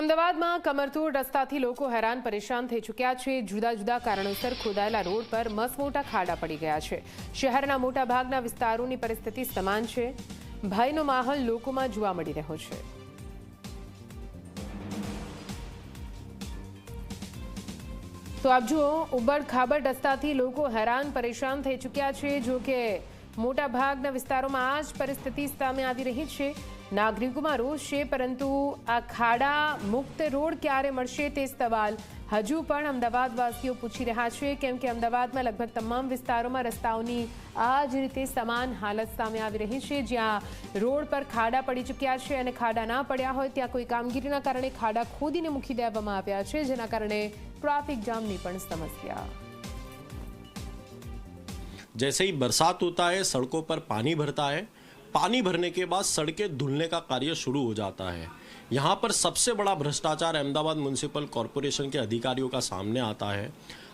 અમદાવાદમાં કમરતોડ રસ્તાથી લોકો હેરાન પરેશાન થઈ ચૂક્યા છે। જુદા જુદા કારણોસર ખોદાયેલા રોડ પર મસમોટા ખાડા પડી ગયા છે। શહેરના મોટા ભાગના વિસ્તારોની પરિસ્થિતિ સમાન છે। ભયનો માહોલ લોકોમાં જોવા મળી રહ્યો છે। તો આપ જુઓ, ઉબડ-ખાબડ રસ્તાથી લોકો હેરાન પરેશાન થઈ ચૂક્યા છે। જો કે મોટા ભાગના વિસ્તારોમાં આ જ પરિસ્થિતિ સામે આવી રહી છે। નાગરિકોમાં રોષ છે, પરંતુ આ ખાડા મુક્ત રોડ ક્યારે મળશે તે સવાલ હજુ પણ અમદાવાદવાસીઓ પૂછી રહ્યા છે, કેમ કે અમદાવાદમાં લગભગ તમામ વિસ્તારોમાં રસ્તાઓની આ જ રીતે સમાન હાલત સામે આવી રહી છે, જ્યાં રોડ પર ખાડા પડી ચૂક્યા છે અને ખાડા ના પડ્યા હોય ત્યાં કોઈ કામગીરીના કારણે ખાડા ખોદીને મૂકી દેવામાં આવ્યા છે, જેના કારણે ट्रैफिक जाम की पण समस्या। जैसे ही बरसात होता है, सड़कों पर पानी भरता है। पानी भरने के बाद सड़कें धुलने का कार्य शुरू हो जाता है। यहाँ पर सबसे बड़ा भ्रष्टाचार अहमदाबाद म्युनिसिपल कॉरपोरेशन के अधिकारियों का सामने आता है।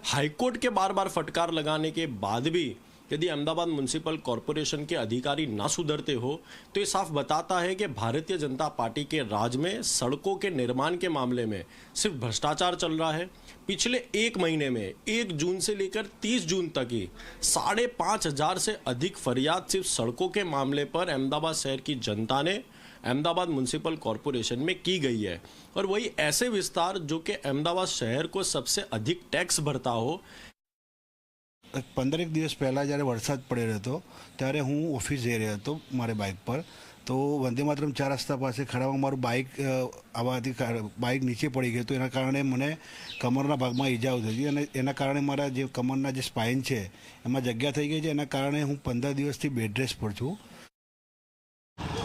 हाईकोर्ट के बार बार फटकार लगाने के बाद भी यदि अहमदाबाद म्युनिसिपल कॉरपोरेशन के अधिकारी ना सुधरते हो तो ये साफ बताता है कि भारतीय जनता पार्टी के राज में सड़कों के निर्माण के मामले में सिर्फ भ्रष्टाचार चल रहा है। पिछले एक महीने में 1 जून से लेकर 30 जून तक ही 5,500 से अधिक फरियाद सिर्फ सड़कों के मामले पर अहमदाबाद शहर की जनता ने अहमदाबाद म्युनिसिपल कॉरपोरेशन में की गई है। और वही ऐसे विस्तार जो कि अहमदाबाद शहर को सबसे अधिक टैक्स भरता हो। 15 દિવસ પહેલાં જ્યારે વરસાદ પડી રહ્યો હતો ત્યારે હું ઓફિસ જઈ રહ્યો હતો મારે બાઇક પર, તો વંદે માતરમ 4 રસ્તા પાસે ખડામાં મારું બાઇક આવવાથી બાઇક નીચે પડી ગયું હતું। એના કારણે મને કમરના ભાગમાં ઈજાઓ થઈ હતી અને એના કારણે મારા જે કમરના જે સ્પાઇન છે એમાં જગ્યા થઈ ગઈ છે। એના કારણે હું 15 દિવસથી બેડ રેસ્ટ પર છું।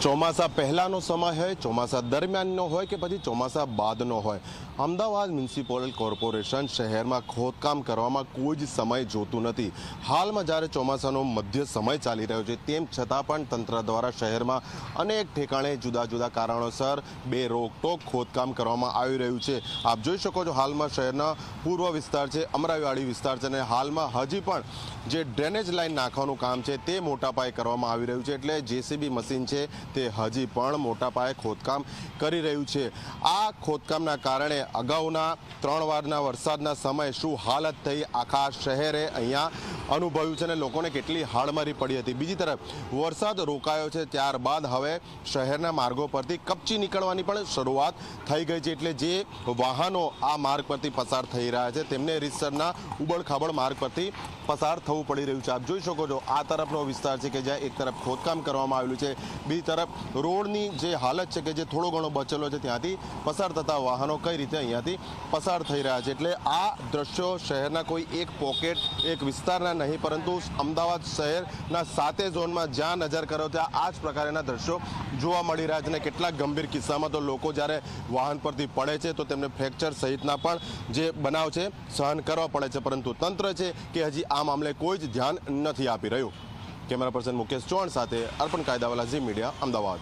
ચોમાસા પહેલાંનો સમય હોય, ચોમાસા દરમિયાનનો હોય કે પછી ચોમાસા બાદનો હોય, અમદાવાદ મ્યુનિસિપલ કોર્પોરેશન શહેરમાં ખોદકામ કરવામાં કોઈ જ સમય જોતું નથી। હાલમાં જ્યારે ચોમાસાનો મધ્ય સમય ચાલી રહ્યો છે તેમ છતાં પણ તંત્ર દ્વારા શહેરમાં અનેક ઠેકાણે જુદા જુદા કારણોસર બેરોકટોક ખોદકામ કરવામાં આવી રહ્યું છે। આપ જોઈ શકો છો, હાલમાં શહેરના પૂર્વ વિસ્તાર છે, અમરાઈવાડી વિસ્તાર છે, અને હાલમાં હજી પણ જે ડ્રેનેજ લાઇન નાખવાનું કામ છે તે મોટા પાયે કરવામાં આવી રહ્યું છે। એટલે જેસીબી મશીન છે તે હજી પણ મોટા પાયે ખોદકામ કરી રહ્યું છે। આ ખોદકામના કારણે અગાઉના 3 વારના વરસાદના સમયે શું હાલત થઈ આખા શહેરે અહીંયા અનુભવ્યું છે અને લોકોને કેટલી હાડમારી પડી હતી। બીજી તરફ વરસાદ રોકાયો છે ત્યારબાદ હવે શહેરના માર્ગો પરથી કપચી નીકળવાની પણ શરૂઆત થઈ ગઈ છે। એટલે જે વાહનો આ માર્ગ પરથી પસાર થઈ રહ્યા છે તેમને રીતસરના ઉબડ-ખાબડ માર્ગ પરથી પસાર થવું પડી રહ્યું છે। આપ જોઈ શકો છો, આ તરફનો વિસ્તાર છે કે જ્યાં એક તરફ ખોદકામ કરવામાં આવેલું છે, બીજી તરફ રોડની જે હાલત છે કે જે થોડો ઘણો બચેલો છે ત્યાંથી પસાર થતા વાહનો કઈ રીતે અહીંયાથી પસાર થઈ રહ્યા છે। એટલે આ દ્રશ્યો શહેરના કોઈ એક પોકેટ એક વિસ્તારના નહીં, પરંતુ અમદાવાદ શહેરના 7 ઝોનમાં જ્યાં નજર કરો ત્યાં આ જ પ્રકારના દ્રશ્યો જોવા મળી રહ્યા છે। અને કેટલાક ગંભીર કિસ્સામાં તો લોકો જ્યારે વાહન પરથી પડે છે તો તેમને ફ્રેક્ચર સહિતના પણ જે બનાવ છે સહન કરવા પડે છે, પરંતુ તંત્ર છે કે હજી આ મામલે કોઈ જ ધ્યાન નથી આપી રહ્યું। કેમેરા પર્સન મુકેશ ચૌહાણ સાથે અર્પણ કાયદાવાલા, ઝી મીડિયા, અમદાવાદ।